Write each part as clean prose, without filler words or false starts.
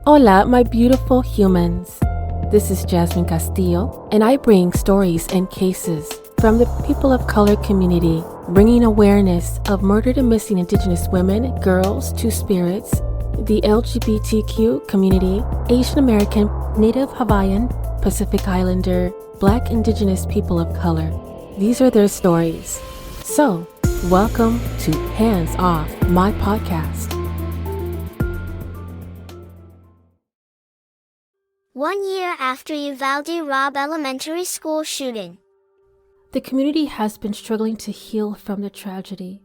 Hola, my beautiful humans. This is Jasmine Castillo, and I bring stories and cases from the people of color community, bringing awareness of murdered and missing Indigenous women, girls, two-spirits, the LGBTQ community, Asian American, Native Hawaiian, Pacific Islander, Black Indigenous people of color. These are their stories. So, welcome to Hands Off, my podcast. 1 year after Uvalde Robb Elementary School shooting. The community has been struggling to heal from the tragedy.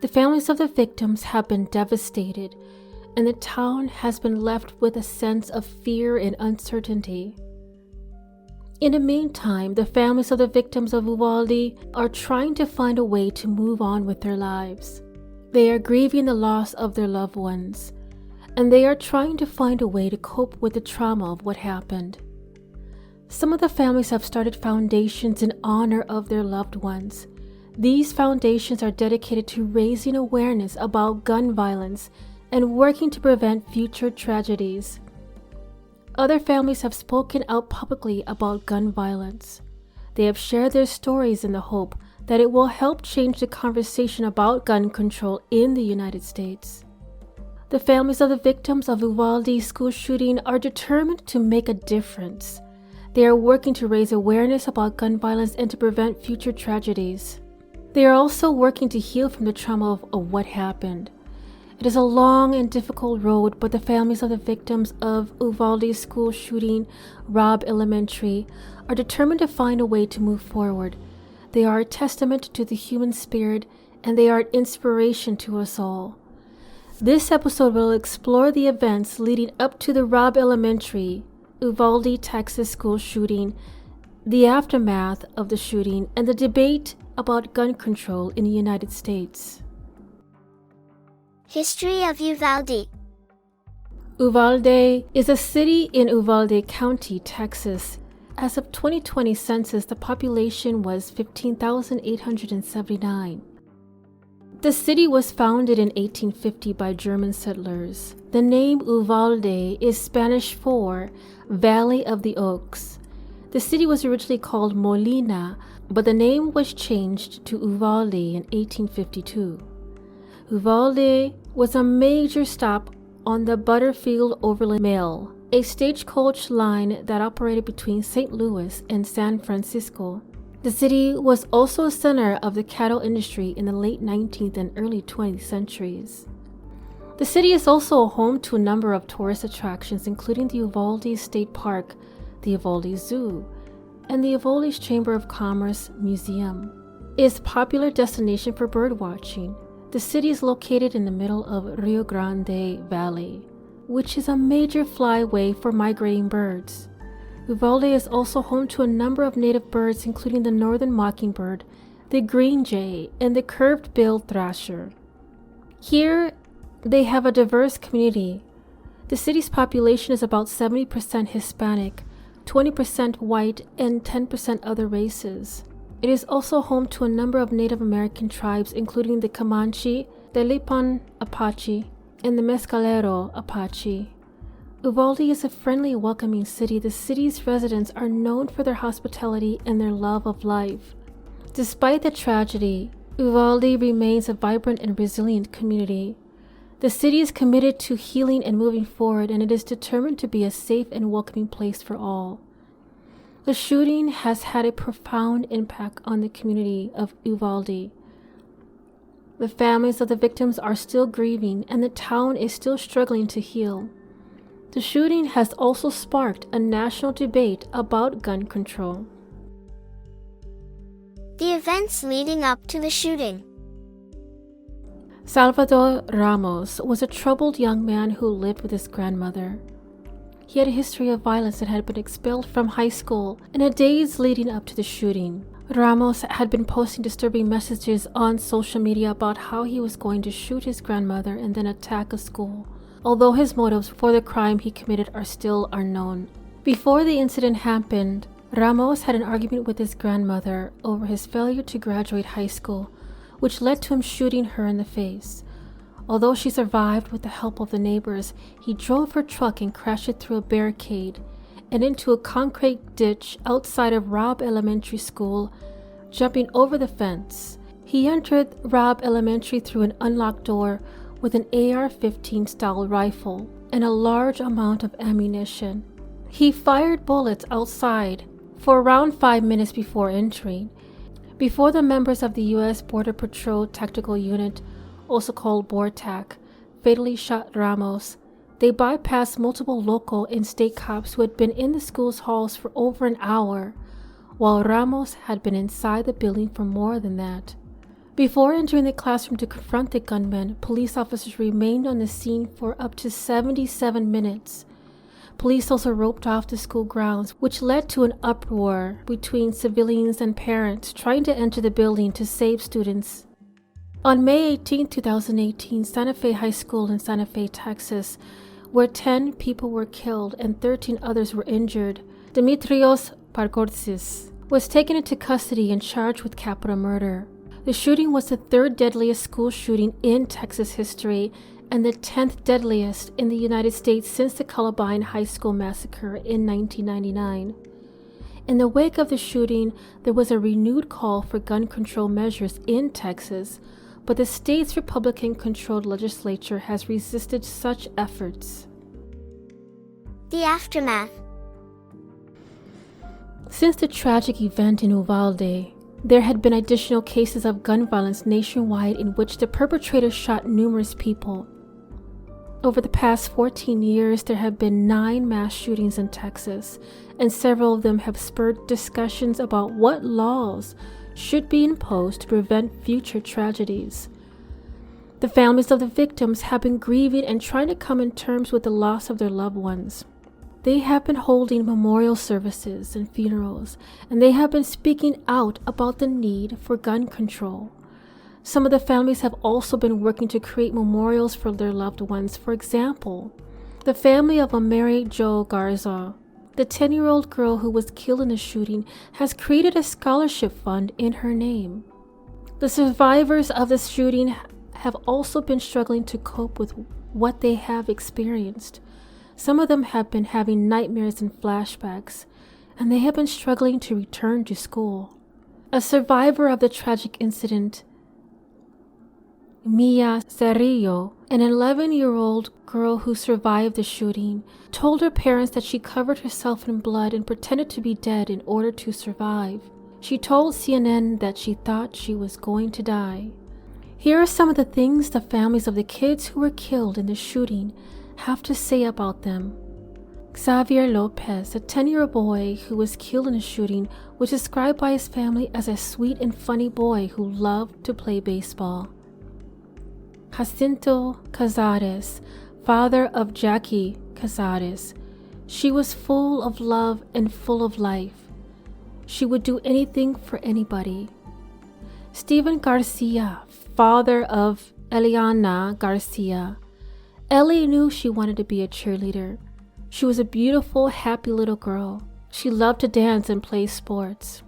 The families of the victims have been devastated, and the town has been left with a sense of fear and uncertainty. In the meantime, the families of the victims of Uvalde are trying to find a way to move on with their lives. They are grieving the loss of their loved ones, and they are trying to find a way to cope with the trauma of what happened. Some of the families have started foundations in honor of their loved ones. These foundations are dedicated to raising awareness about gun violence and working to prevent future tragedies. Other families have spoken out publicly about gun violence. They have shared their stories in the hope that it will help change the conversation about gun control in the United States. The families of the victims of Uvalde school shooting are determined to make a difference. They are working to raise awareness about gun violence and to prevent future tragedies. They are also working to heal from the trauma of what happened. It is a long and difficult road, but the families of the victims of Uvalde school shooting, Robb Elementary, are determined to find a way to move forward. They are a testament to the human spirit, and they are an inspiration to us all. This episode will explore the events leading up to the Robb Elementary, Uvalde, Texas school shooting, the aftermath of the shooting, and the debate about gun control in the United States. History of Uvalde. Uvalde is a city in Uvalde County, Texas. As of 2020 census, the population was 15,879. The city was founded in 1850 by German settlers. The name Uvalde is Spanish for Valley of the Oaks. The city was originally called Molina, but the name was changed to Uvalde in 1852. Uvalde was a major stop on the Butterfield Overland Mail, a stagecoach line that operated between St. Louis and San Francisco. The city was also a center of the cattle industry in the late 19th and early 20th centuries. The city is also home to a number of tourist attractions, including the Uvalde State Park, the Uvalde Zoo, and the Uvalde Chamber of Commerce Museum. It is a popular destination for birdwatching. The city is located in the middle of Rio Grande Valley, which is a major flyway for migrating birds. Uvalde is also home to a number of native birds, including the northern mockingbird, the green jay, and the curved-billed thrasher. Here, they have a diverse community. The city's population is about 70% Hispanic, 20% white, and 10% other races. It is also home to a number of Native American tribes, including the Comanche, the Lipan Apache, and the Mescalero Apache. Uvalde is a friendly, welcoming city. The city's residents are known for their hospitality and their love of life. Despite the tragedy, Uvalde remains a vibrant and resilient community. The city is committed to healing and moving forward, and it is determined to be a safe and welcoming place for all. The shooting has had a profound impact on the community of Uvalde. The families of the victims are still grieving, and the town is still struggling to heal. The shooting has also sparked a national debate about gun control. The events leading up to the shooting. Salvador Ramos was a troubled young man who lived with his grandmother. He had a history of violence and had been expelled from high school in the days leading up to the shooting. Ramos had been posting disturbing messages on social media about how he was going to shoot his grandmother and then attack a school, although his motives for the crime he committed are still unknown. Before the incident happened, Ramos had an argument with his grandmother over his failure to graduate high school, which led to him shooting her in the face. Although she survived with the help of the neighbors, he drove her truck and crashed it through a barricade and into a concrete ditch outside of Robb Elementary School, jumping over the fence. He entered Robb Elementary through an unlocked door with an AR-15 style rifle and a large amount of ammunition. He fired bullets outside for around 5 minutes before entering. Before the members of the U.S. Border Patrol Tactical Unit, also called BORTAC, fatally shot Ramos, they bypassed multiple local and state cops who had been in the school's halls for over an hour, while Ramos had been inside the building for more than that. Before entering the classroom to confront the gunman, police officers remained on the scene for up to 77 minutes. Police also roped off the school grounds, which led to an uproar between civilians and parents trying to enter the building to save students. On May 18, 2018, Santa Fe High School in Santa Fe, Texas, where 10 people were killed and 13 others were injured, Dimitrios Pargortzis was taken into custody and charged with capital murder. The shooting was the third deadliest school shooting in Texas history and the 10th deadliest in the United States since the Columbine High School massacre in 1999. In the wake of the shooting, there was a renewed call for gun control measures in Texas, but the state's Republican-controlled legislature has resisted such efforts. The aftermath. Since the tragic event in Uvalde, there had been additional cases of gun violence nationwide in which the perpetrator shot numerous people. Over the past 14 years, there have been 9 mass shootings in Texas, and several of them have spurred discussions about what laws should be imposed to prevent future tragedies. The families of the victims have been grieving and trying to come to terms with the loss of their loved ones. They have been holding memorial services and funerals, and they have been speaking out about the need for gun control. Some of the families have also been working to create memorials for their loved ones. For example, the family of Mary Jo Garza, the 10-year-old girl who was killed in the shooting, has created a scholarship fund in her name. The survivors of the shooting have also been struggling to cope with what they have experienced. Some of them have been having nightmares and flashbacks, and they have been struggling to return to school. A survivor of the tragic incident, Mia Cerrillo, an 11-year-old girl who survived the shooting, told her parents that she covered herself in blood and pretended to be dead in order to survive. She told CNN that she thought she was going to die. Here are some of the things the families of the kids who were killed in the shooting have to say about them. Xavier Lopez, a 10-year-old boy who was killed in a shooting, was described by his family as a sweet and funny boy who loved to play baseball. Jacinto Cazares, father of Jackie Cazares. She was full of love and full of life. She would do anything for anybody. Steven Garcia, father of Eliana Garcia. Ellie knew she wanted to be a cheerleader. She was a beautiful, happy little girl. She loved to dance and play sports.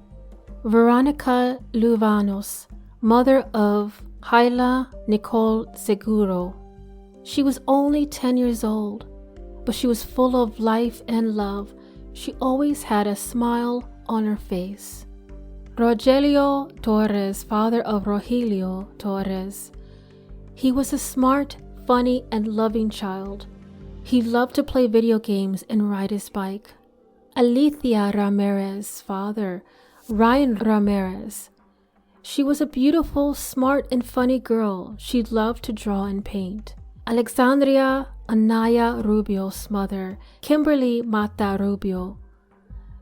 Veronica Luvanos, mother of Hyla Nicole Seguro. She was only 10 years old, but she was full of life and love. She always had a smile on her face. Rogelio Torres, father of Rogelio Torres. He was a smart, funny, and loving child. He loved to play video games and ride his bike. Alicia Ramirez, father, Ryan Ramirez. She was a beautiful, smart, and funny girl. She loved to draw and paint. Alexandria Anaya Rubio's mother, Kimberly Mata Rubio.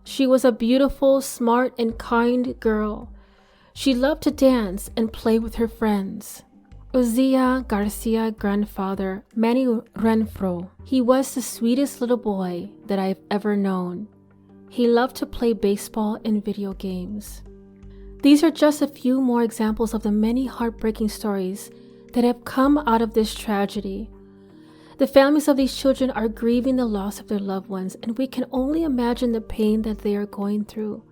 She was a beautiful, smart, and kind girl. She loved to dance and play with her friends. Uzia Garcia grandfather, Manny Renfro. He was the sweetest little boy that I've ever known. He loved to play baseball and video games. These are just a few more examples of the many heartbreaking stories that have come out of this tragedy. The families of these children are grieving the loss of their loved ones, and we can only imagine the pain that they are going through.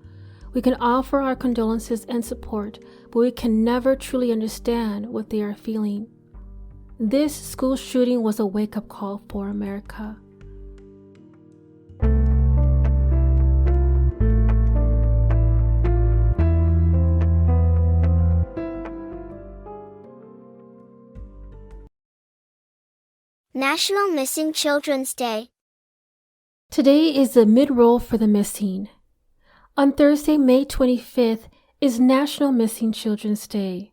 We can offer our condolences and support, but we can never truly understand what they are feeling. This school shooting was a wake-up call for America. National Missing Children's Day. Today is the mid-roll for the missing. On Thursday, May 25th, is National Missing Children's Day.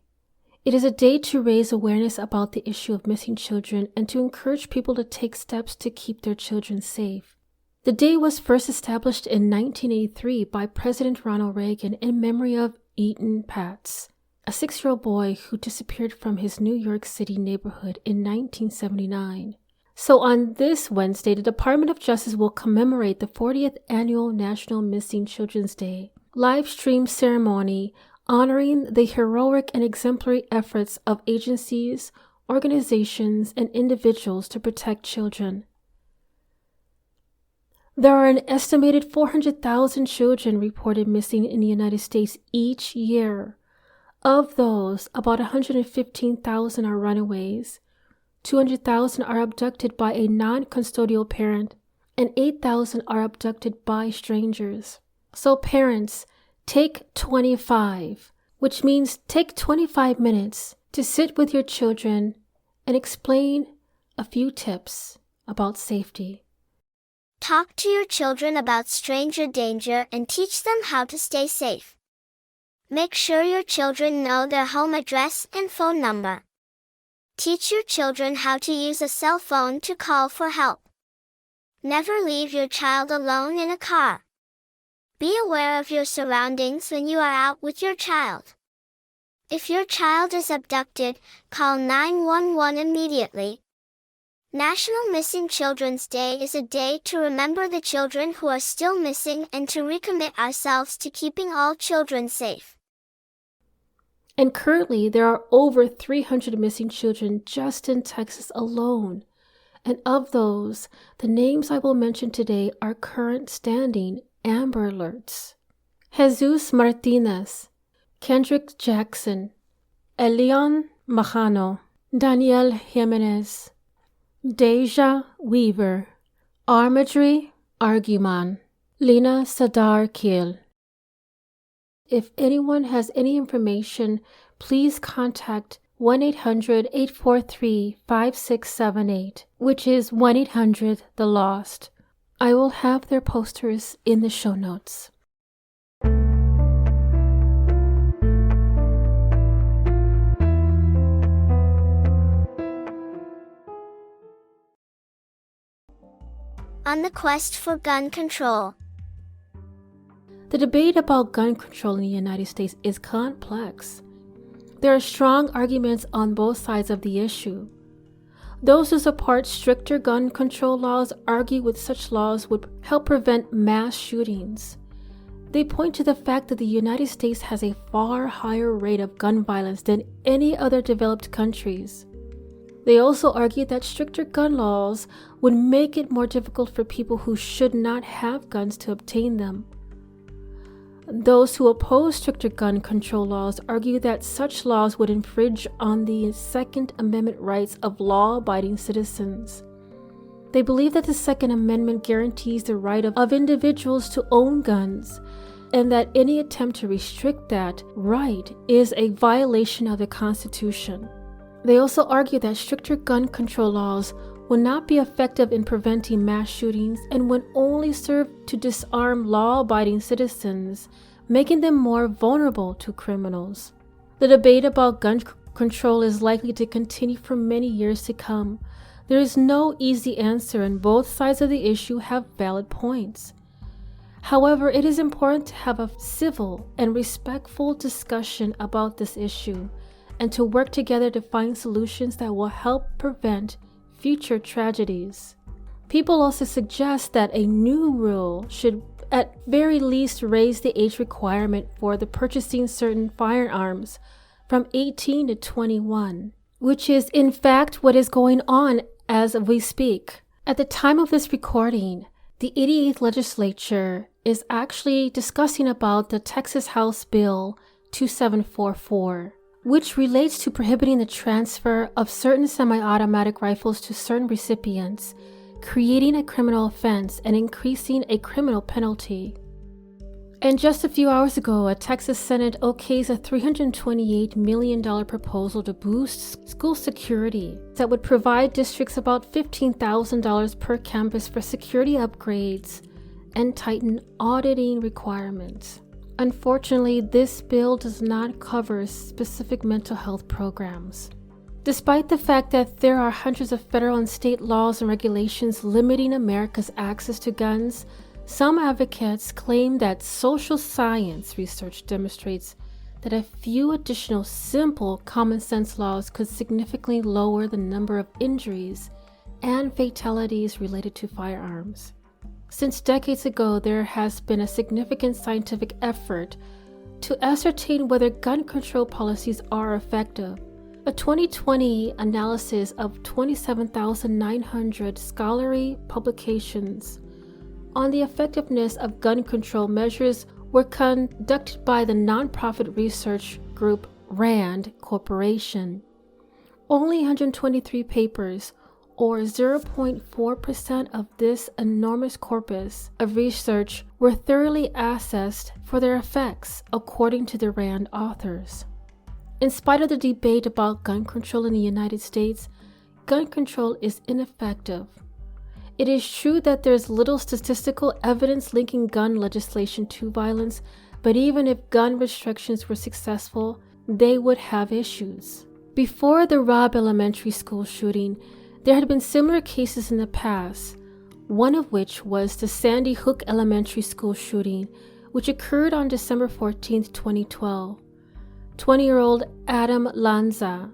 It is a day to raise awareness about the issue of missing children and to encourage people to take steps to keep their children safe. The day was first established in 1983 by President Ronald Reagan in memory of Eaton Patz, a 6-year-old boy who disappeared from his New York City neighborhood in 1979. So on this Wednesday, the Department of Justice will commemorate the 40th Annual National Missing Children's Day live stream ceremony honoring the heroic and exemplary efforts of agencies, organizations, and individuals to protect children. There are an estimated 400,000 children reported missing in the United States each year. Of those, about 115,000 are runaways, 200,000 are abducted by a non-custodial parent, and 8,000 are abducted by strangers. So parents, take 25, which means take 25 minutes to sit with your children and explain a few tips about safety. Talk to your children about stranger danger and teach them how to stay safe. Make sure your children know their home address and phone number. Teach your children how to use a cell phone to call for help. Never leave your child alone in a car. Be aware of your surroundings when you are out with your child. If your child is abducted, call 911 immediately. National Missing Children's Day is a day to remember the children who are still missing and to recommit ourselves to keeping all children safe. And currently, there are over 300 missing children just in Texas alone. And of those, the names I will mention today are current standing Amber Alerts. Jesus Martinez, Kendrick Jackson, Elion Majano, Daniel Jimenez, Deja Weaver, Armadry Arguman, Lina Sadar Kiel. If anyone has any information, please contact 1-800-843-5678, which is 1-800-THE-LOST. I will have their posters in the show notes. On the quest for gun control. The debate about gun control in the United States is complex. There are strong arguments on both sides of the issue. Those who support stricter gun control laws argue that such laws would help prevent mass shootings. They point to the fact that the United States has a far higher rate of gun violence than any other developed countries. They also argue that stricter gun laws would make it more difficult for people who should not have guns to obtain them. Those who oppose stricter gun control laws argue that such laws would infringe on the Second Amendment rights of law-abiding citizens. They believe that the Second Amendment guarantees the right of individuals to own guns, and that any attempt to restrict that right is a violation of the Constitution. They also argue that stricter gun control laws will not be effective in preventing mass shootings and would only serve to disarm law-abiding citizens, making them more vulnerable to criminals. The debate about gun control is likely to continue for many years to come. There is no easy answer, and both sides of the issue have valid points. However, it is important to have a civil and respectful discussion about this issue and to work together to find solutions that will help prevent future tragedies. People also suggest that a new rule should at very least raise the age requirement for the purchasing certain firearms from 18 to 21, which is in fact what is going on as we speak. At the time of this recording, the 88th legislature is actually discussing about the Texas House Bill 2744, which relates to prohibiting the transfer of certain semi-automatic rifles to certain recipients, creating a criminal offense and increasing a criminal penalty. And just a few hours ago, a Texas Senate okays a $328 million proposal to boost school security that would provide districts about $15,000 per campus for security upgrades and tighten auditing requirements. Unfortunately, this bill does not cover specific mental health programs. Despite the fact that there are hundreds of federal and state laws and regulations limiting America's access to guns, some advocates claim that social science research demonstrates that a few additional simple common sense laws could significantly lower the number of injuries and fatalities related to firearms. Since decades ago, there has been a significant scientific effort to ascertain whether gun control policies are effective. A 2020 analysis of 27,900 scholarly publications on the effectiveness of gun control measures were conducted by the nonprofit research group RAND Corporation. Only 123 papers, or 0.4% of this enormous corpus of research, were thoroughly assessed for their effects, according to the RAND authors. In spite of the debate about gun control in the United States, gun control is ineffective. It is true that there is little statistical evidence linking gun legislation to violence, but even if gun restrictions were successful, they would have issues. Before the Robb Elementary School shooting, there had been similar cases in the past, one of which was the Sandy Hook Elementary School shooting, which occurred on December 14, 2012. 20-year-old Adam Lanza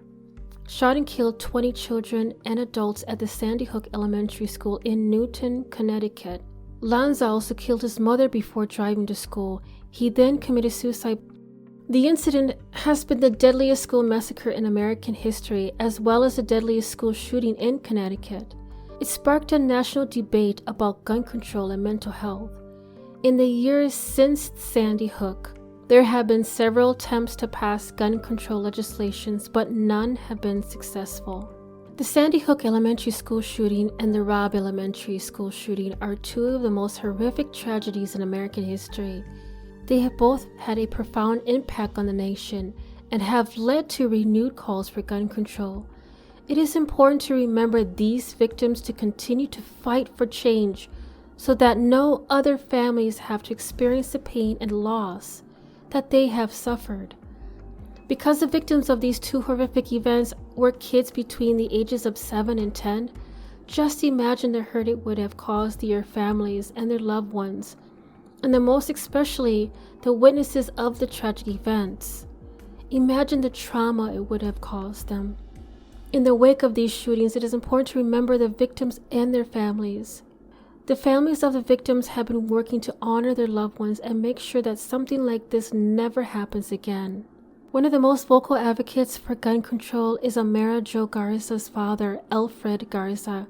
shot and killed 20 children and adults at the Sandy Hook Elementary School in Newton, Connecticut. Lanza also killed his mother before driving to school. He then committed suicide. The incident has been the deadliest school massacre in American history, as well as the deadliest school shooting in Connecticut. It sparked a national debate about gun control and mental health. In the years since Sandy Hook, there have been several attempts to pass gun control legislations, but none have been successful. The Sandy Hook Elementary School shooting and the Robb Elementary School shooting are two of the most horrific tragedies in American history. They have both had a profound impact on the nation and have led to renewed calls for gun control. It is important to remember these victims to continue to fight for change so that no other families have to experience the pain and loss that they have suffered. Because the victims of these two horrific events were kids between the ages of 7 and 10, just imagine the hurt it would have caused their families and their loved ones, and the most especially the witnesses of the tragic events. Imagine the trauma it would have caused them. In the wake of these shootings, it is important to remember the victims and their families. The families of the victims have been working to honor their loved ones and make sure that something like this never happens again. One of the most vocal advocates for gun control is Amara Jo Garza's father, Alfred Garza.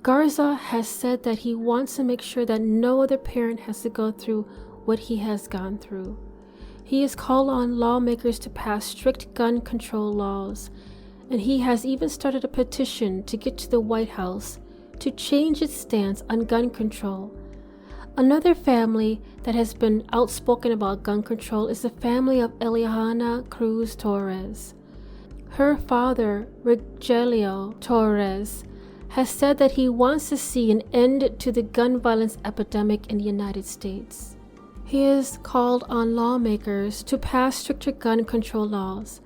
Garza has said that he wants to make sure that no other parent has to go through what he has gone through. He has called on lawmakers to pass strict gun control laws, and he has even started a petition to get to the White House to change its stance on gun control. Another family that has been outspoken about gun control is the family of Eliana Cruz Torres. Her father, Rogelio Torres, has said that he wants to see an end to the gun violence epidemic in the United States. He has called on lawmakers to pass stricter gun control laws,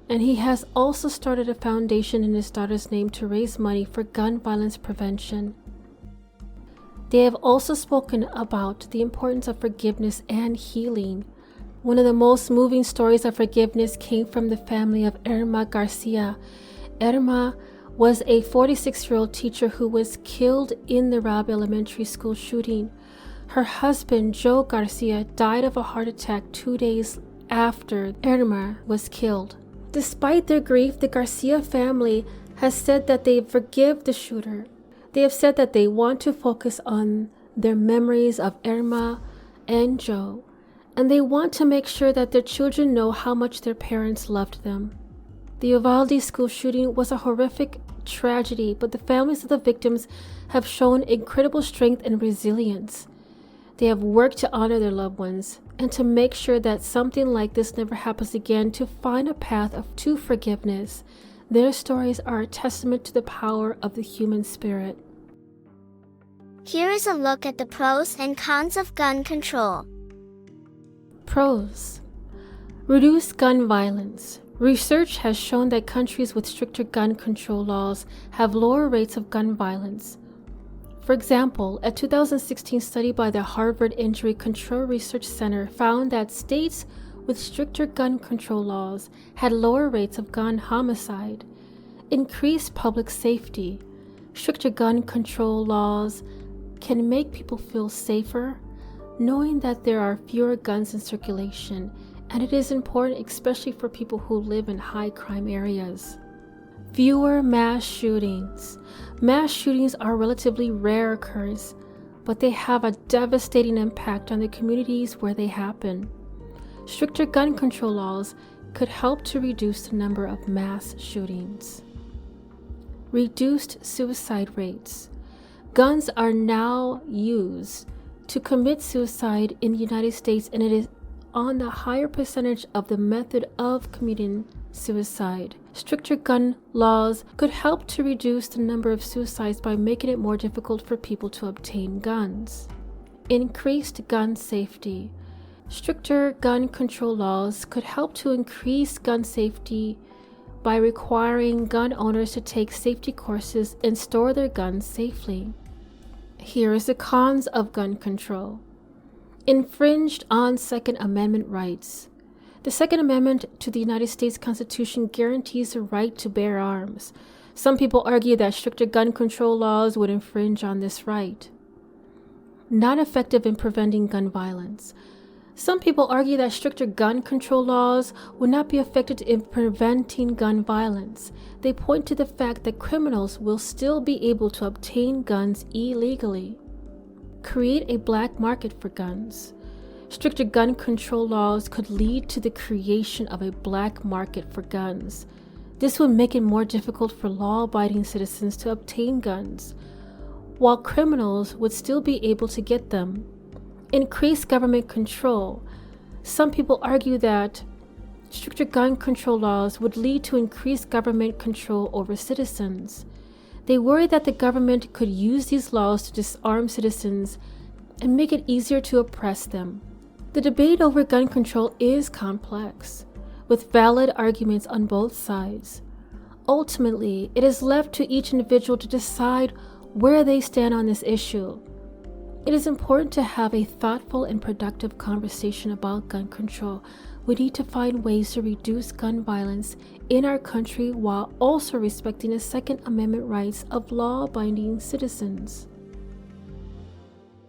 and he has also started a foundation in his daughter's name to raise money for gun violence prevention. They have also spoken about the importance of forgiveness and healing. One of the most moving stories of forgiveness came from the family of Irma Garcia. Irma was a 46-year-old teacher who was killed in the Robb Elementary School shooting. Her husband, Joe Garcia, died of a heart attack 2 days after Irma was killed. Despite their grief, the Garcia family has said that they forgive the shooter. They have said that they want to focus on their memories of Irma and Joe, and they want to make sure that their children know how much their parents loved them. The Uvalde school shooting was a horrific tragedy, but the families of the victims have shown incredible strength and resilience. They have worked to honor their loved ones and to make sure that something like this never happens again, to find a path to forgiveness. Their stories are a testament to the power of the human spirit. Here is a look at the pros and cons of gun control. Pros. Reduce gun violence. Research has shown that countries with stricter gun control laws have lower rates of gun violence. For example, a 2016 study by the Harvard Injury Control Research Center found that states with stricter gun control laws had lower rates of gun homicide. Increased public safety. Stricter gun control laws can make people feel safer, knowing that there are fewer guns in circulation, and it is important especially for people who live in high crime areas. Fewer mass shootings. Mass shootings are a relatively rare occurrence, but they have a devastating impact on the communities where they happen. Stricter gun control laws could help to reduce the number of mass shootings. Reduced suicide rates. Guns are now used to commit suicide in the United States, and it is on the higher percentage of the method of committing suicide. Stricter gun laws could help to reduce the number of suicides by making it more difficult for people to obtain guns. Increased gun safety. Stricter gun control laws could help to increase gun safety by requiring gun owners to take safety courses and store their guns safely. Here is the cons of gun control. Infringed on Second Amendment rights. The Second Amendment to the United States Constitution guarantees the right to bear arms. Some people argue that stricter gun control laws would infringe on this right. Not effective in preventing gun violence. Some people argue that stricter gun control laws would not be effective in preventing gun violence. They point to the fact that criminals will still be able to obtain guns illegally. Create a black market for guns. Stricter gun control laws could lead to the creation of a black market for guns. This would make it more difficult for law-abiding citizens to obtain guns, while criminals would still be able to get them. Increased government control. Some people argue that stricter gun control laws would lead to increased government control over citizens. They worry that the government could use these laws to disarm citizens and make it easier to oppress them. The debate over gun control is complex, with valid arguments on both sides. Ultimately, it is left to each individual to decide where they stand on this issue. It is important to have a thoughtful and productive conversation about gun control. We need to find ways to reduce gun violence in our country while also respecting the Second Amendment rights of law-abiding citizens.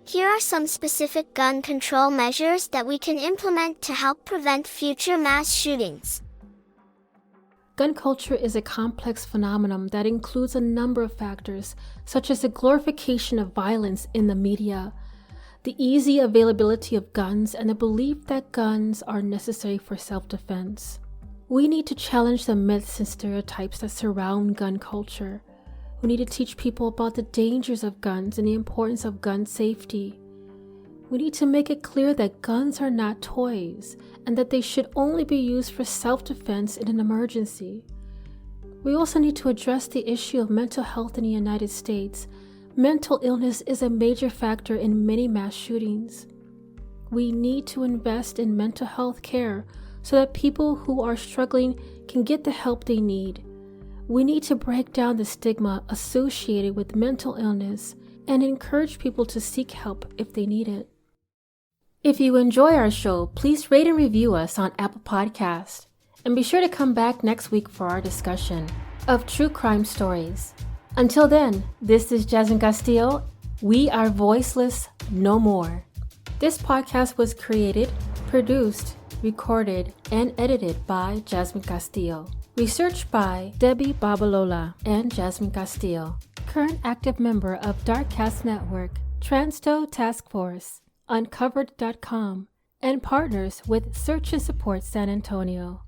Here are some specific gun control measures that we can implement to help prevent future mass shootings. Gun culture is a complex phenomenon that includes a number of factors, such as the glorification of violence in the media, the easy availability of guns, and the belief that guns are necessary for self-defense. We need to challenge the myths and stereotypes that surround gun culture. We need to teach people about the dangers of guns and the importance of gun safety. We need to make it clear that guns are not toys and that they should only be used for self-defense in an emergency. We also need to address the issue of mental health in the United States. Mental illness is a major factor in many mass shootings. We need to invest in mental health care so that people who are struggling can get the help they need. We need to break down the stigma associated with mental illness and encourage people to seek help if they need it. If you enjoy our show, please rate and review us on Apple Podcasts. And be sure to come back next week for our discussion of true crime stories. Until then, this is Jasmine Castillo. We are voiceless no more. This podcast was created, produced, recorded, and edited by Jasmine Castillo. Research by Debbie Babalola and Jasmine Castillo. Current active member of Darkcast Network, Transto Task Force, Uncovered.com, and partners with Search and Support San Antonio.